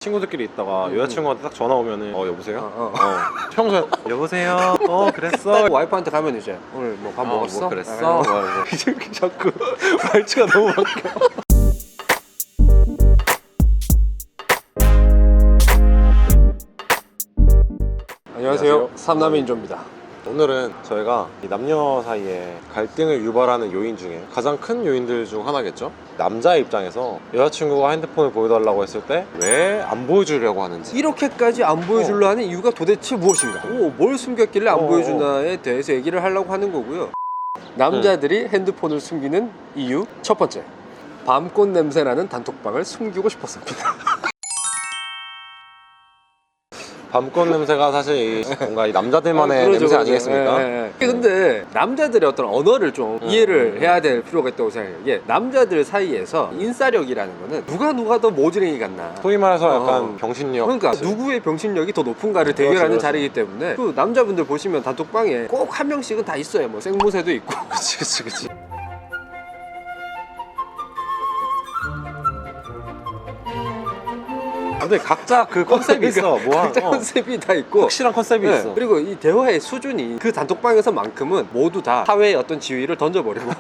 친구들끼리 있다가 여자친구한테 딱 전화 오면은 여보세요? 평소에 여보세요? 그랬어? 와이프한테 가면 이제 오늘 뭐 밥 먹었어? 뭐 그랬어? 이제 자꾸 말투가 너무 바뀌어. 안녕하세요. 삼남의 인조입니다. 오늘은 저희가 이 남녀 사이에 갈등을 유발하는 요인 중에 가장 큰 요인들 중 하나겠죠? 남자의 입장에서 여자친구가 핸드폰을 보여달라고 했을 때 왜 안 보여주려고 하는지, 이렇게까지 안 보여주려 하는 이유가 도대체 무엇인가? 뭘 숨겼길래 안 보여주나에 대해서 얘기를 하려고 하는 거고요. 남자들이 핸드폰을 숨기는 이유 첫 번째, 밤꽃 냄새나는 단톡방을 숨기고 싶었습니다. 밤꽃 냄새가 사실 뭔가 이 남자들만의 냄새 아니겠습니까? 근데 남자들의 어떤 언어를 좀 이해를 해야 될 필요가 있다고 생각해요. 이게 남자들 사이에서 인싸력이라는 거는 누가 더 모지랭이 같나, 소위 말해서 약간 병신력. 그러니까 누구의 병신력이 더 높은가를 대결하는 자리이기 때문에 그 남자분들 보시면 단톡방에 꼭 한 명씩은 다 있어요. 뭐 생모새도 있고. 그치. 근데 각자 그 컨셉이 있어. 각자 컨셉이 다 있고 확실한 컨셉이 있어. 그리고 이 대화의 수준이 그 단톡방에서만큼은 모두 다 사회의 어떤 지위를 던져버리고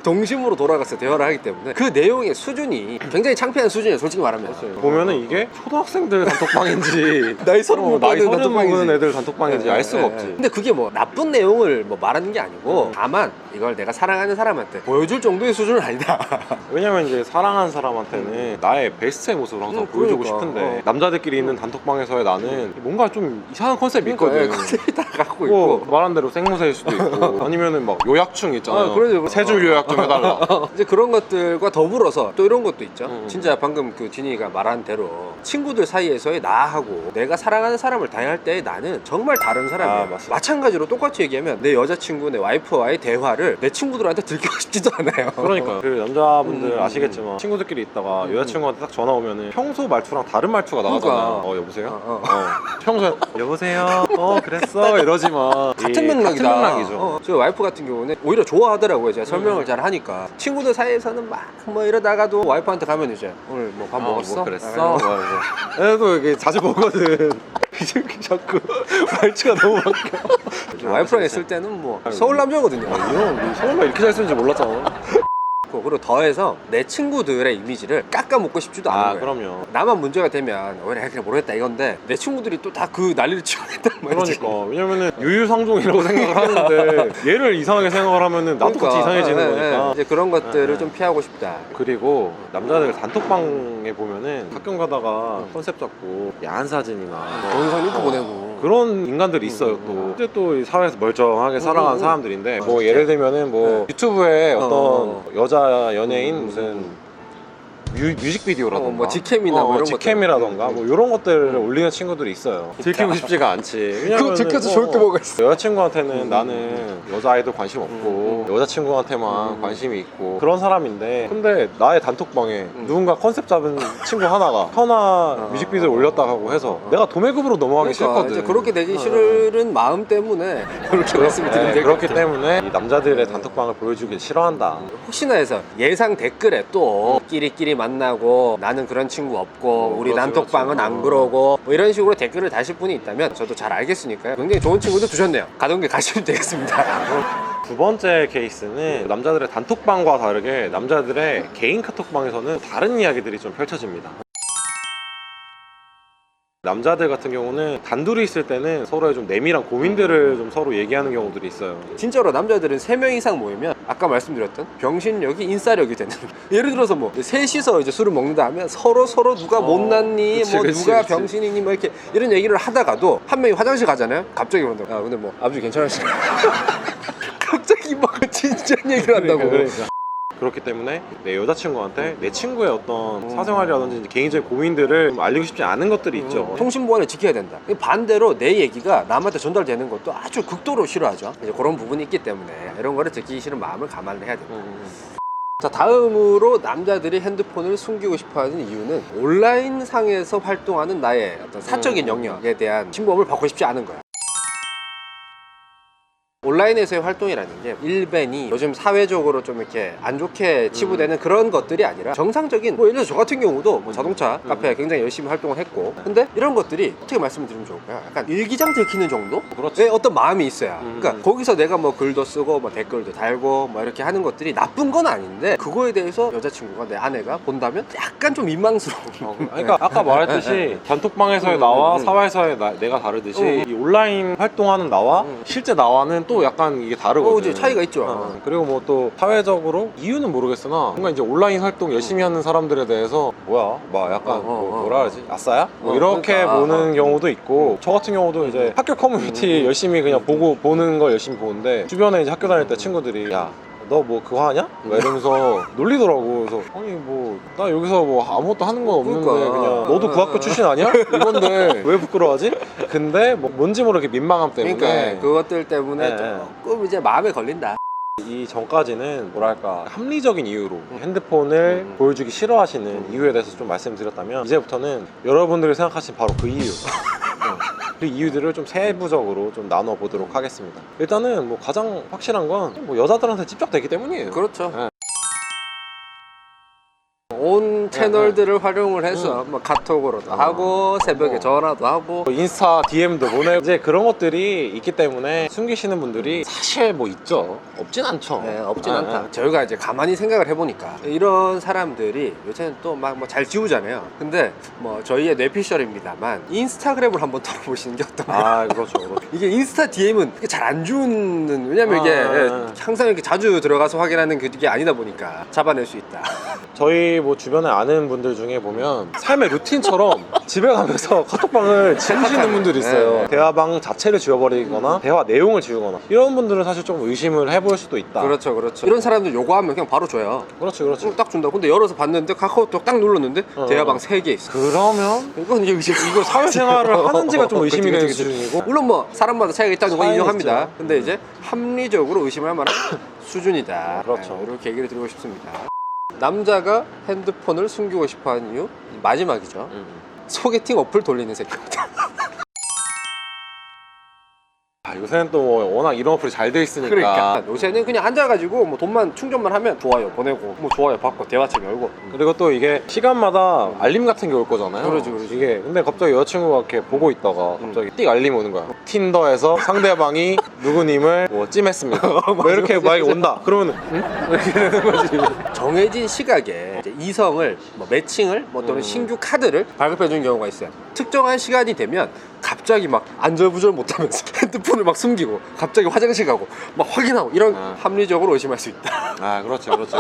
동심으로 돌아가서 대화를 하기 때문에 그 내용의 수준이 굉장히 창피한 수준이에요, 솔직히 말하면. 보면은 이게 초등학생들 단톡방인지 나이 서른 나이 서른 단톡방이지. 먹은 애들 단톡방인지 알 수가 없지. 근데 그게 뭐 나쁜 내용을 뭐 말하는 게 아니고 다만 이걸 내가 사랑하는 사람한테 보여줄 정도의 수준은 아니다. 왜냐면 이제 사랑하는 사람한테는 나의 베스트의 모습을 항상 보여주고 그러니까. 싶은데 남자들끼리 있는 단톡방에서의 나는 뭔가 좀 이상한 컨셉이 있거든. 컨셉이 다 갖고 뭐 있고 말한 대로 생모새일 수도 있고 아니면은 막 요약충 있잖아요. 그러죠. 세 줄 요약 좀 해달라. 이제 그런 것들과 더불어서 또 이런 것도 있죠. 진짜 방금 그 진이가 말한 대로 친구들 사이에서의 나하고 내가 사랑하는 사람을 대할 때의 나는 정말 다른 사람이에요. 맞습니다. 마찬가지로 똑같이 얘기하면 내 여자친구, 내 와이프와의 대화를 내 친구들한테 들키고 싶지도 않아요. 그러니까 그 남자분들 아시겠지만 친구들끼리 있다가 여자친구한테 딱 전화 오면은 평소 말투랑 다른 말투가 나가잖아요. 그러니까. 여보세요? 평소에 여보세요? 그랬어? 이러지만 같은 맥락이다. 같은 맥락이죠. 저 와이프 같은 경우는 오히려 좋아하더라고요. 제가 설명을 잘 하니까. 친구들 사이에서는 막 뭐 이러다가도 와이프한테 가면 이제 오늘 뭐 밥 먹었어? 뭐 그랬어? 애도 이게 자주 보거든. 이제 자꾸 말투가 너무 바뀌어. 와이프랑 있을 때는 뭐 서울 남자거든요. 이런 서울말 이렇게 잘 쓰는지 몰랐잖아. 그리고 더해서 내 친구들의 이미지를 깎아먹고 싶지도 않은 거예요. 그럼요. 나만 문제가 되면 그래 모르겠다 이건데 내 친구들이 또 다 그 난리를 치우겠단 말이지. 그러니까 왜냐면은 유유상종이라고 생각을 하는데 얘를 이상하게 생각을 하면은 나도 같이 이상해지는 거니까. 이제 그런 것들을 좀 피하고 싶다. 그리고 남자들 단톡방에 보면은 가끔 가다가 컨셉 잡고 야한 사진이나 동영상 이렇게 보내고 그런 인간들이 있어요. 또 이제 또 사회에서 멀쩡하게 살아가는 사람들인데 뭐 예를 들면은 뭐 유튜브에 어떤 여자 연예인 무슨 뮤직비디오라던가 뭐 직캠이나 뭐 이런 직캠이라던가 뭐 이런 것들을 올리는 친구들이 있어요. 들키고 싶지가 않지. 그거 들켜서 좋을 게 뭐가 있어. 여자친구한테는 나는 여자 아이돌 관심 없고 여자친구한테만 관심이 있고 그런 사람인데, 근데 나의 단톡방에 누군가 컨셉 잡은 친구 하나가 현아 뮤직비디오를 올렸다 하고 해서 내가 도매급으로 넘어가기 싫거든. 이제 그렇게 되기 싫은 마음 때문에 그렇게 말씀을 드리면 될 것 그렇기 같아요. 때문에 이 남자들의 단톡방을 보여주길 싫어한다. 혹시나 해서 예상 댓글에 또 끼리끼리 만나고 나는 그런 친구 없고 우리 그렇지, 단톡방은 그렇지. 안 그러고 뭐 이런 식으로 댓글을 다실 분이 있다면 저도 잘 알겠으니까요. 굉장히 좋은 친구도 두셨네요. 가던 길 가시면 되겠습니다. 두 번째 케이스는 남자들의 단톡방과 다르게 남자들의 개인 카톡방에서는 다른 이야기들이 좀 펼쳐집니다. 남자들 같은 경우는 단둘이 있을 때는 서로의 좀 내밀한 고민들을 좀 서로 얘기하는 경우들이 있어요. 진짜로 남자들은 3명 이상 모이면 아까 말씀드렸던 병신력이 인싸력이 되는 예를 들어서 뭐 셋이서 이제 술을 먹는다 하면 서로 누가 못났니 그치, 뭐 그치, 누가 그치. 병신이니 뭐 이렇게 이런 얘기를 하다가도 한 명이 화장실 가잖아요. 갑자기 그런다. 야 근데 뭐 아버지 괜찮으시나? 갑자기 막 진지한 얘기를 한다고. 그러니까. 그렇기 때문에 내 여자친구한테 내 친구의 어떤 사생활이라든지 개인적인 고민들을 좀 알리고 싶지 않은 것들이 있죠. 통신보안을 지켜야 된다. 반대로 내 얘기가 남한테 전달되는 것도 아주 극도로 싫어하죠. 이제 그런 부분이 있기 때문에 이런 거를 듣기 싫은 마음을 감안을 해야 된다. 자, 다음으로 남자들이 핸드폰을 숨기고 싶어하는 이유는 온라인 상에서 활동하는 나의 어떤 사적인 영역에 대한 침범을 받고 싶지 않은 거야. 온라인에서의 활동이라는 게 일벤이 요즘 사회적으로 좀 이렇게 안 좋게 치부되는 그런 것들이 아니라 정상적인 뭐 예를 들어서 저 같은 경우도 뭐 자동차 카페 굉장히 열심히 활동을 했고 근데 이런 것들이 어떻게 말씀을 드리면 좋을까요? 약간 일기장 들키는 정도의 그렇지. 어떤 마음이 있어야 그러니까 거기서 내가 뭐 글도 쓰고 뭐 댓글도 달고 뭐 이렇게 하는 것들이 나쁜 건 아닌데 그거에 대해서 여자친구가 내 아내가 본다면 약간 좀 민망스러운 그러니까 아까 말했듯이 단톡방에서의 나와 사회에서의 내가 다르듯이 이 온라인 활동하는 나와 실제 나와는 또 약간 이게 다르거든. 이제 차이가 있죠. 그리고 뭐 또 사회적으로 이유는 모르겠으나 뭔가 이제 온라인 활동 열심히 하는 사람들에 대해서 뭐야 막 약간 뭐라 그러지 아싸야? 뭐 이렇게 그러니까. 보는 경우도 있고 저 같은 경우도 이제 학교 커뮤니티 열심히 그냥 보는 걸 열심히 보는데 주변에 이제 학교 다닐 때 친구들이 야 너 뭐 그거 하냐? 막 이러면서 놀리더라고. 그래서 아니 뭐 나 여기서 뭐 아무것도 하는 건 없는데 그러니까. 그냥 너도 그 학교 출신 아니야? 이건데 왜 부끄러워하지? 근데 뭐 뭔지 모르게 민망함 때문에 그러니까 그것들 때문에 네. 조금 이제 마음에 걸린다. 이 전까지는 뭐랄까 합리적인 이유로 핸드폰을 보여주기 싫어하시는 이유에 대해서 좀 말씀드렸다면 이제부터는 여러분들이 생각하신 바로 그 이유 그 이유들을 좀 세부적으로 좀 나눠보도록 하겠습니다. 일단은 뭐 가장 확실한 건 뭐 여자들한테 집착되기 때문이에요. 그렇죠. 네. 온 채널들을 활용을 해서 뭐 카톡으로도 하고 새벽에 전화도 하고 뭐 인스타 DM도 보내고 이제 그런 것들이 있기 때문에 숨기시는 분들이 사실 뭐 있죠. 없진 않죠. 네, 없진 네, 않다. 네. 저희가 이제 가만히 생각을 해보니까 이런 사람들이 요새는 또 막 뭐 잘 지우잖아요. 근데 뭐 저희의 뇌피셜입니다만 인스타그램을 한번 털어보시는 게 어떤가요? 아 그렇죠. 그렇죠. 이게 인스타 DM은 잘 안 지우는 왜냐면 이게 항상 이렇게 자주 들어가서 확인하는 그게 아니다 보니까 잡아낼 수 있다. 저희 뭐 주변에 아는 분들 중에 보면 삶의 루틴처럼 집에 가면서 카톡방을 지우시는 분들이 있어요. 네. 대화방 자체를 지워버리거나 대화 내용을 지우거나 이런 분들은 사실 좀 의심을 해볼 수도 있다. 그렇죠, 그렇죠. 이런 사람들 요구하면 그냥 바로 줘요. 그렇지, 그렇지. 딱 준다. 근데 열어서 봤는데 카카오톡 딱 눌렀는데 대화방 3개 있어. 그러면 이건 이제 이거 사회생활을 하는지가 좀 의심이 되는 그치. 수준이고 물론 뭐 사람마다 차이가 있다는 건 차이는 인정합니다. 있죠. 근데 이제 합리적으로 의심할 만한 수준이다. 그렇죠. 네, 이렇게 얘기를 드리고 싶습니다. 남자가 핸드폰을 숨기고 싶어하는 이유 마지막이죠. 소개팅 어플 돌리는 새끼입니다. 요새는 또 워낙 이런 어플이 잘 돼 있으니까 그러니까 요새는 그냥 앉아가지고 뭐 돈만 충전만 하면 좋아요 보내고 뭐 좋아요 받고 대화책 열고 그리고 또 이게 시간마다 알림 같은 게 올 거잖아요. 그러지, 그러지. 이게 근데 갑자기 여자친구가 이렇게 보고 있다가 갑자기 띡 알림 오는 거야. 틴더에서 상대방이 누구님을 뭐 찜했습니다. 뭐 이렇게 막 온다. 그러면 이렇게 되는 거지. 정해진 시각에 이제 이성을 뭐 매칭을 뭐 또는 신규 카드를 발급해 주는 경우가 있어요. 특정한 시간이 되면 갑자기 막 안절부절 못하면서 핸드폰을 막 숨기고 갑자기 화장실 가고 막 확인하고 이런 합리적으로 의심할 수 있다. 아 그렇지 그렇지.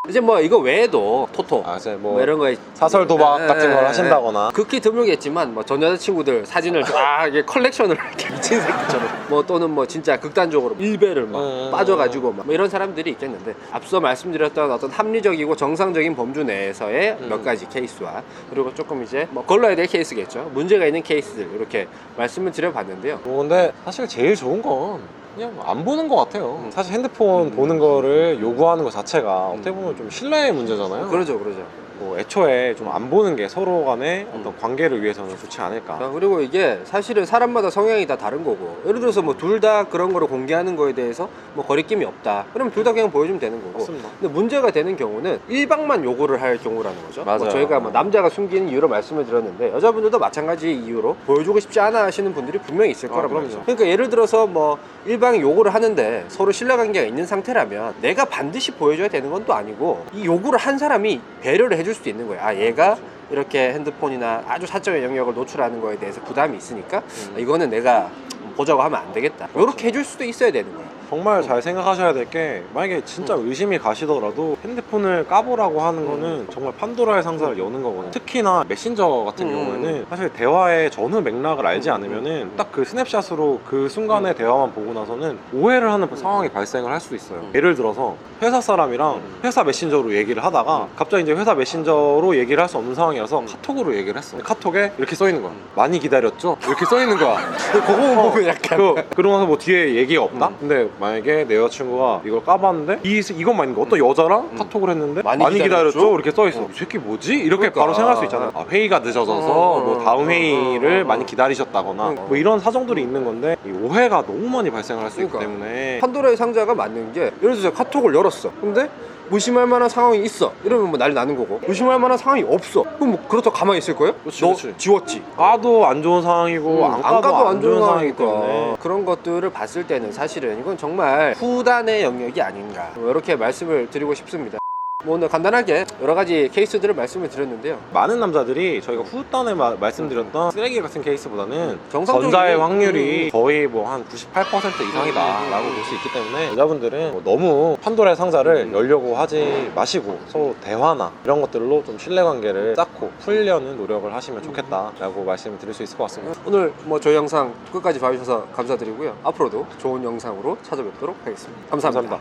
이제 뭐 이거 외에도 토토 이제 뭐 이런 거에 사설 도박 같은 걸 하신다거나 극히 드물겠지만 뭐 전 여자친구들 사진을 쫙 이게 컬렉션을 이렇게 미친 새끼처럼 뭐 또는 뭐 진짜 극단적으로 일배를 막 빠져가지고 막 뭐 이런 사람들이 있겠는데 앞서 말씀드렸던 어떤 합리적이고 정상적인 범주 내에서의 몇 가지 케이스와 그리고 조금 이제 뭐 걸러야 될 케이스겠죠. 문제가 있는 케이스들 이렇게 말씀을 드려봤는데요. 근데 사실 제일 좋은 건 그냥 안 보는 것 같아요. 사실 핸드폰 보는 거를 요구하는 것 자체가 어떻게 보면 좀 신뢰의 문제잖아요. 그러죠, 그러죠. 뭐 애초에 좀 안 보는 게 서로 간의 어떤 관계를 위해서는 좋지 않을까. 그리고 이게 사실은 사람마다 성향이 다 다른 거고 예를 들어서 뭐 둘 다 그런 거를 공개하는 거에 대해서 뭐 거리낌이 없다 그러면 둘 다 그냥 보여주면 되는 거고 맞습니다. 근데 문제가 되는 경우는 일방만 요구를 할 경우라는 거죠. 맞아요. 뭐 저희가 뭐 남자가 숨기는 이유로 말씀을 드렸는데 여자분들도 마찬가지 이유로 보여주고 싶지 않아 하시는 분들이 분명히 있을 거란 그럼요. 말이죠. 그러니까 예를 들어서 뭐 일방이 요구를 하는데 서로 신뢰관계가 있는 상태라면 내가 반드시 보여줘야 되는 건 또 아니고 이 요구를 한 사람이 배려를 해줄 수도 있는 거예요. 아 얘가 이렇게 핸드폰이나 아주 사적인 영역을 노출하는 거에 대해서 부담이 있으니까 이거는 내가 보자고 하면 안 되겠다 이렇게 해줄 수도 있어야 되는 거예요. 정말 잘 생각하셔야 될 게 만약에 진짜 의심이 가시더라도 핸드폰을 까보라고 하는 거는 정말 판도라의 상자를 여는 거거든요. 특히나 메신저 같은 경우에는 사실 대화의 전후 맥락을 알지 않으면은 딱 그 스냅샷으로 그 순간의 대화만 보고 나서는 오해를 하는 상황이 발생을 할 수도 있어요. 예를 들어서 회사 사람이랑 회사 메신저로 얘기를 하다가 갑자기 이제 회사 메신저로 얘기를 할 수 없는 상황이라서 카톡으로 얘기를 했어. 카톡에 이렇게 써 있는 거야. 많이 기다렸죠? 이렇게 써 있는 거야. 그거 보면 약간 그러고 나서 뭐 뒤에 얘기가 없다? 근데 만약에 내 여자친구가 이걸 까봤는데 이것만 있는 거 어떤 여자랑 카톡을 했는데 많이 많이 기다렸죠? 기다렸죠? 이렇게 써있어. 이 새끼 뭐지? 이렇게 그러니까. 바로 생각할 수 있잖아요. 아, 회의가 늦어져서 뭐 다음 회의를 많이 기다리셨다거나 뭐 이런 사정들이 있는 건데 이 오해가 너무 많이 발생을 할 수 있기 그러니까. 때문에 판도라의 상자가 맞는 게 예를 들어서 카톡을 열었어. 근데 무심할 만한 상황이 있어. 이러면 뭐 난리 나는 거고, 무심할 만한 상황이 없어. 그럼 뭐 그렇다고 가만히 있을 거예요? 그치, 너 그치. 지웠지. 까도 안 좋은 상황이고 안 까도 안 좋은 상황이기 때문에 상황이니까 그런 것들을 봤을 때는 사실은 이건 정말 후단의 영역이 아닌가, 뭐 이렇게 말씀을 드리고 싶습니다. 뭐 오늘 간단하게 여러 가지 케이스들을 말씀을 드렸는데요. 많은 남자들이 저희가 후단에 말씀드렸던 쓰레기 같은 케이스보다는 정상적인- 전자의 확률이 거의 뭐 한 98% 이상이다 라고 볼 수 있기 때문에 여자분들은 뭐 너무 판도라의 상자를 열려고 하지 마시고 서로 대화나 이런 것들로 좀 신뢰관계를 쌓고 풀려는 노력을 하시면 좋겠다 라고 말씀을 드릴 수 있을 것 같습니다. 오늘 뭐 저희 영상 끝까지 봐주셔서 감사드리고요. 앞으로도 좋은 영상으로 찾아뵙도록 하겠습니다. 감사합니다.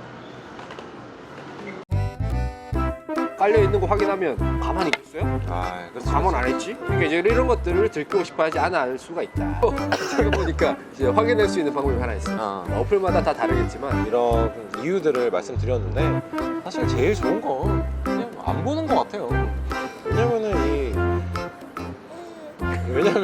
깔려 있는 거 확인하면 가만히 있겠어요? 아, 그렇죠. 가만 안 했지? 그러니까 이제 이런 것들을 들키고 싶어 하지 않을 수가 있다. 제가 보니까 이제 확인할 수 있는 방법이 하나 있어요. 어플마다 다 다르겠지만 이런 이유들을 말씀드렸는데 사실 제일 좋은 건 그냥 안 보는 것 같아요. 왜냐면